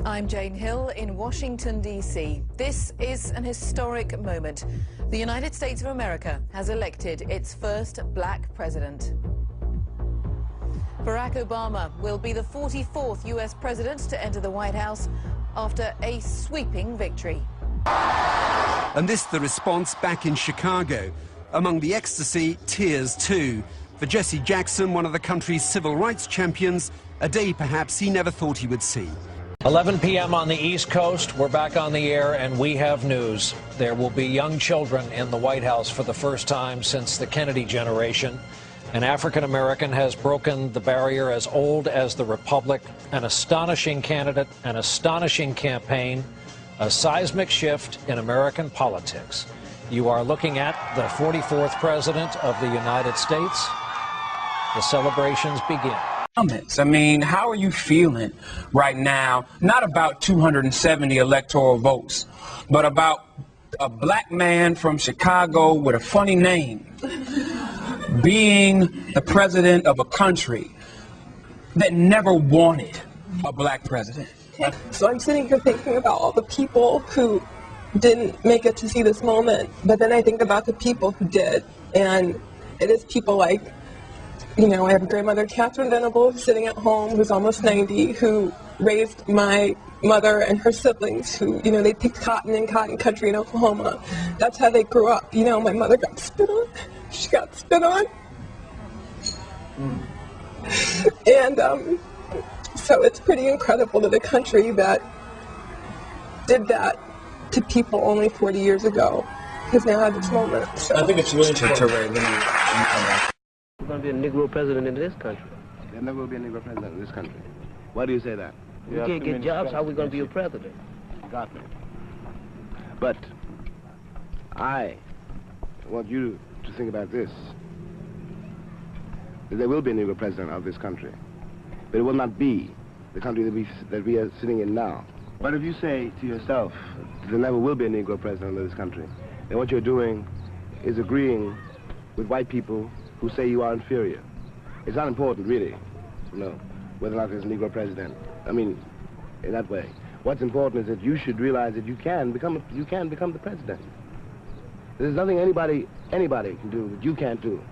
I'm Jane Hill in Washington, D.C. This is an historic moment. The United States of America has elected its first black president. Barack Obama will be the 44th U.S. president to enter the White House after a sweeping victory. And this the response back in Chicago. Among the ecstasy, tears too. For Jesse Jackson, one of the country's civil rights champions, a day perhaps he never thought he would see. 11 p.m. on the East Coast. We're back on the air, and we have news. There will be young children in the White House for the first time since the Kennedy generation. An African-American has broken the barrier as old as the Republic. An astonishing candidate, an astonishing campaign, a seismic shift in American politics. You are looking at the 44th President of the United States. The celebrations begin. I mean, how are you feeling right now? Not about 270 electoral votes, but about a black man from Chicago with a funny name being the president of a country that never wanted a black president. So I'm sitting here thinking about all the people who didn't make it to see this moment, but then I think about the people who did, and it is people like, you know, I have a grandmother, Catherine Venable, who's sitting at home, who's almost 90, who raised my mother and her siblings, who, you know, they picked cotton in cotton country in Oklahoma. That's how they grew up. You know, my mother got spit on. She got spit on. And so it's pretty incredible that a country that did that to people only 40 years has now had this moment. So. I think it's really important. There's going to be a Negro president in this country. There never will be a Negro president in this country. Why do you say that? We can't get jobs. How are we going to be a president? Got me. But I want you to think about this. That there will be a Negro president of this country. But it will not be the country that we are sitting in now. But if you say to yourself, there never will be a Negro president of this country, then what you're doing is agreeing with white people who say you are inferior. It's not important, really, you know, whether or not there's a Negro president. I mean, in that way. What's important is that you should realize that you can become the president. There's nothing anybody can do that you can't do.